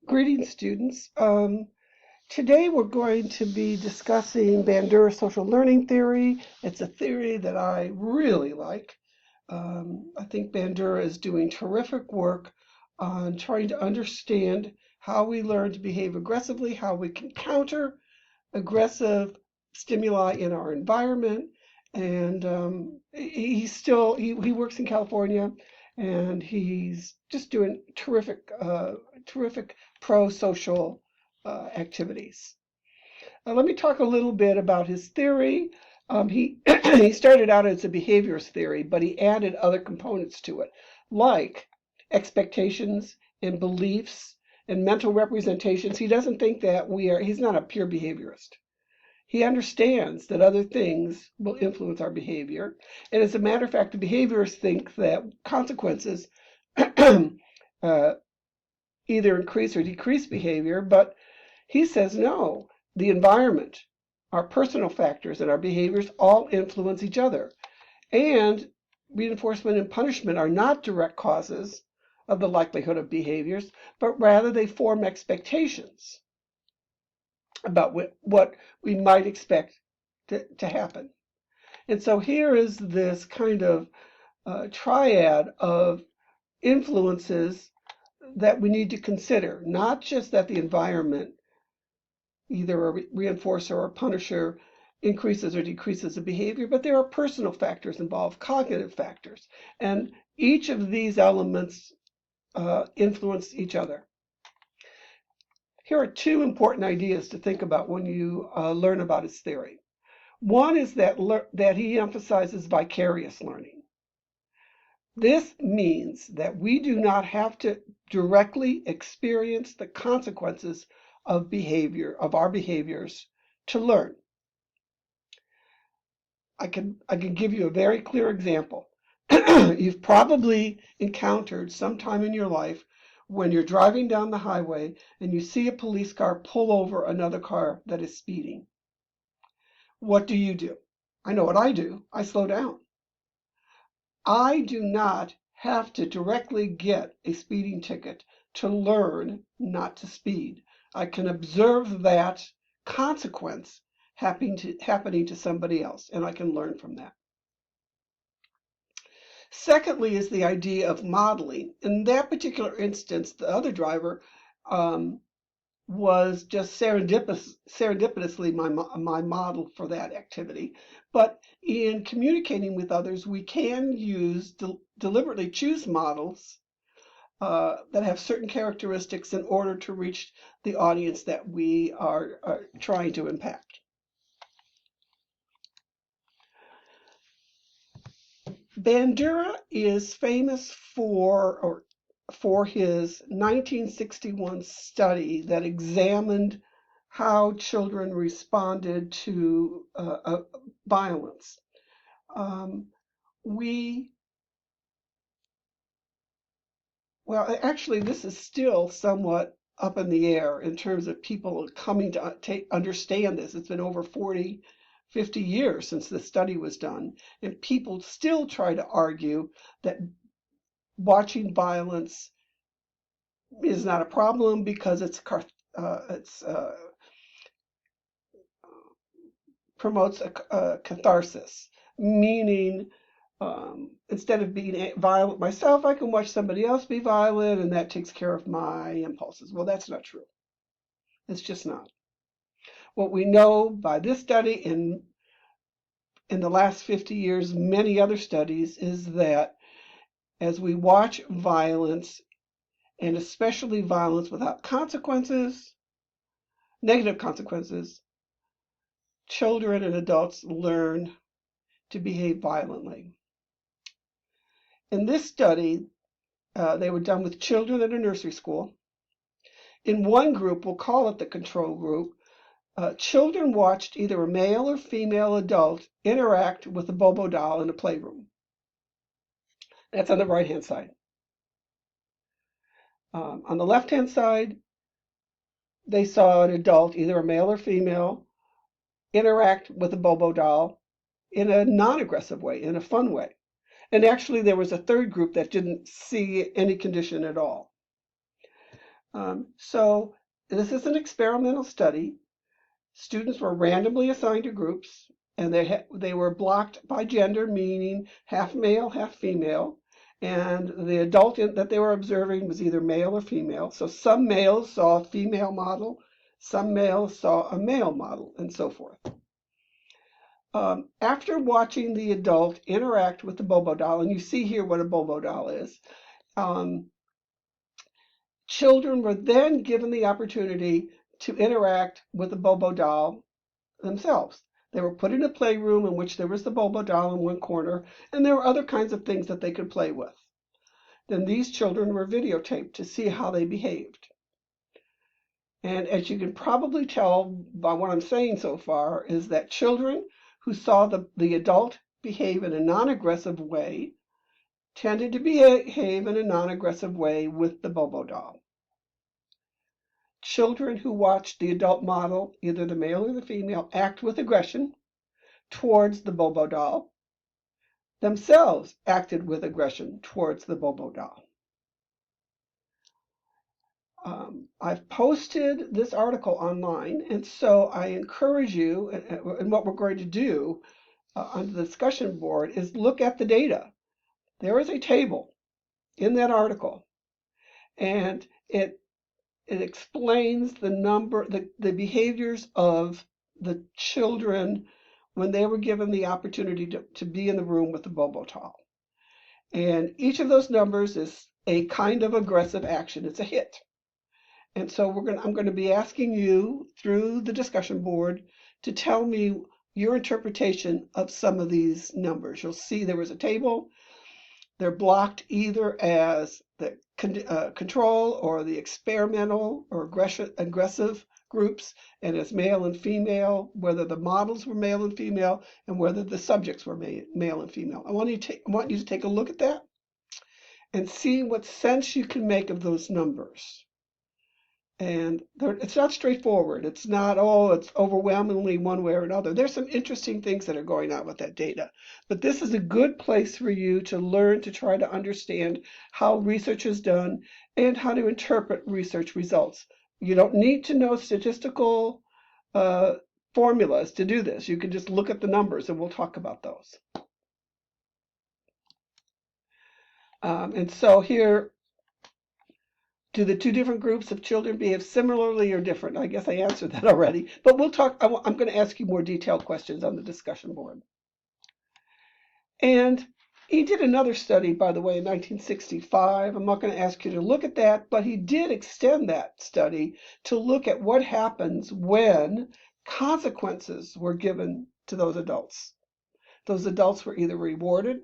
Greetings, students. Today we're going to be discussing Bandura's social learning theory. It's a theory that I really like. I think Bandura is doing terrific work on trying to understand how we learn to behave aggressively, how we can counter aggressive stimuli in our environment. And he works in California, and he's just doing terrific pro-social activities. Let me talk a little bit about his theory. He he started out as a behaviorist theory, but he added other components to it, like expectations and beliefs and mental representations. He doesn't think that he's not a pure behaviorist. He understands that other things will influence our behavior. And as a matter of fact, the behaviorists think that consequences uh, either increase or decrease behavior, but he says no. The environment, our personal factors, and our behaviors all influence each other. And reinforcement and punishment are not direct causes of the likelihood of behaviors, but rather they form expectations about what we might expect to happen. And so here is this kind of triad of influences that we need to consider, not just that the environment, either a reinforcer or a punisher, increases or decreases the behavior, but there are personal factors involved, cognitive factors, and each of these elements influence each other. Here are two important ideas to think about when you learn about his theory. One is that he emphasizes vicarious learning. This means that we do not have to directly experience the consequences of our behaviors, to learn. I can give you a very clear example. You've probably encountered sometime in your life when you're driving down the highway and you see a police car pull over another car that is speeding. What do? I know what I do. I slow down. I do not have to directly get a speeding ticket to learn not to speed. I can observe that consequence happening to somebody else, and I can learn from that. Secondly is the idea of modeling. In that particular instance, the other driver was just serendipitously my model for that activity. But in communicating with others, we can deliberately choose models that have certain characteristics in order to reach the audience that we are trying to impact. Bandura is famous for his 1961 study that examined how children responded to violence. Well, actually, this is still somewhat up in the air in terms of people coming to understand this. It's been over 40, 50 years since this study was done, and people still try to argue that watching violence is not a problem because it promotes a catharsis, meaning instead of being violent myself, I can watch somebody else be violent, and that takes care of my impulses. Well, that's not true. It's just not. What we know by this study and in the last 50 years, many other studies, is that as we watch violence, and especially violence without consequences, negative consequences, children and adults learn to behave violently. In this study, they were done with children at a nursery school. In one group, we'll call it the control group, children watched either a male or female adult interact with a Bobo doll in a playroom. That's on the right-hand side. On the left-hand side, they saw an adult, either a male or female, interact with a Bobo doll in a non-aggressive way, in a fun way. And actually, there was a third group that didn't see any condition at all. So this is an experimental study. Students were randomly assigned to groups, and they were blocked by gender, meaning half male, half female. And the adult that they were observing was either male or female. So some males saw a female model, some males saw a male model, and so forth. After watching the adult interact with the Bobo doll, and you see here what a Bobo doll is, children were then given the opportunity to interact with the Bobo doll themselves. They were put in a playroom in which there was the Bobo doll in one corner, and there were other kinds of things that they could play with. Then these children were videotaped to see how they behaved. And as you can probably tell by what I'm saying so far, is that children who saw the adult behave in a non-aggressive way tended to behave in a non-aggressive way with the Bobo doll. Children who watched the adult model, either the male or the female, act with aggression towards the Bobo doll, themselves acted with aggression towards the Bobo doll. I've posted this article online, and so I encourage you, and what we're going to do on the discussion board is look at the data. There is a table in that article, and it explains the behaviors of the children when they were given the opportunity to be in the room with the Bobo doll. And each of those numbers is a kind of aggressive action. It's a hit. And so I'm going to be asking you through the discussion board to tell me your interpretation of some of these numbers. You'll see there was a table. They're blocked either as the control or the experimental or aggressive groups, and as male and female, whether the models were male and female, and whether the subjects were male and female. I want you to take a look at that and see what sense you can make of those numbers. And it's not straightforward. It's not, it's overwhelmingly one way or another. There's some interesting things that are going on with that data. But this is a good place for you to learn to try to understand how research is done and how to interpret research results. You don't need to know statistical formulas to do this. You can just look at the numbers, and we'll talk about those. And so here, do the two different groups of children behave similarly or different? I guess I answered that already, but we'll talk. I'm going to ask you more detailed questions on the discussion board. And he did another study, by the way, in 1965. I'm not going to ask you to look at that, but he did extend that study to look at what happens when consequences were given to those adults. Those adults were either rewarded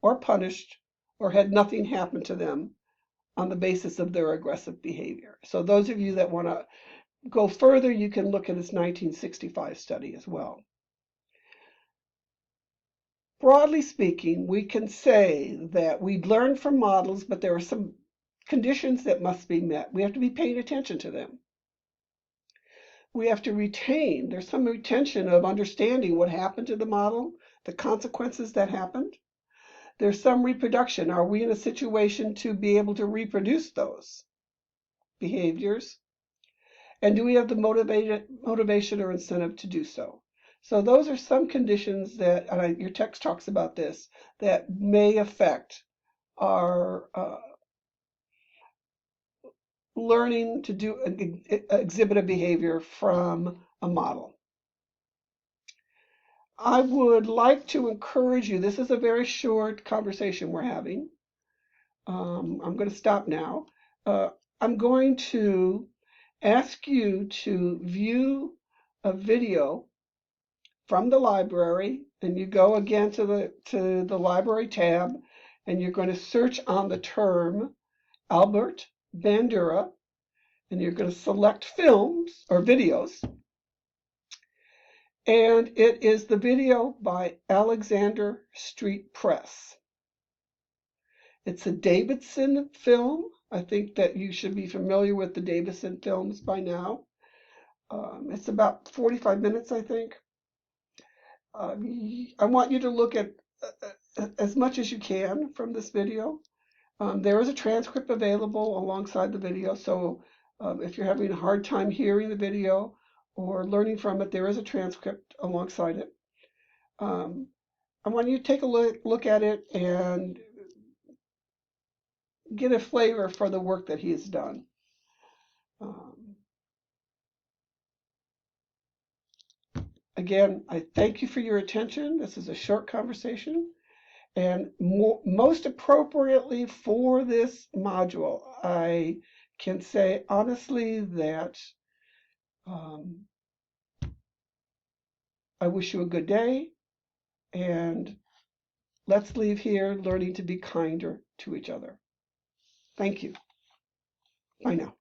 or punished or had nothing happen to them on the basis of their aggressive behavior. So those of you that want to go further, you can look at this 1965 study as well. Broadly speaking, we can say that we learn from models, but there are some conditions that must be met. We have to be paying attention to them. We have to retain, there's some retention of understanding what happened to the model, the consequences that happened. There's some reproduction. Are we in a situation to be able to reproduce those behaviors? And do we have the motivation or incentive to do so? So those are some conditions that, your text talks about this, that may affect our learning to exhibit a behavior from a model. I would like to encourage you, this is a very short conversation we're having. I'm going to stop now. I'm going to ask you to view a video from the library, and you go again to the library tab, and you're going to search on the term Albert Bandura, and you're going to select films or videos. And it is the video by Alexander Street Press. It's a Davidson film. I think that you should be familiar with the Davidson films by now. It's about 45 minutes, I think. I want you to look at as much as you can from this video. There is a transcript available alongside the video, so if you're having a hard time hearing the video or learning from it, there is a transcript alongside it. I want you to take a look at it and get a flavor for the work that he has done. Um, Again, I thank you for your attention. This is a short conversation. And most appropriately for this module, I can say honestly that um, I wish you a good day, and let's leave here learning to be kinder to each other. Thank you. Bye now.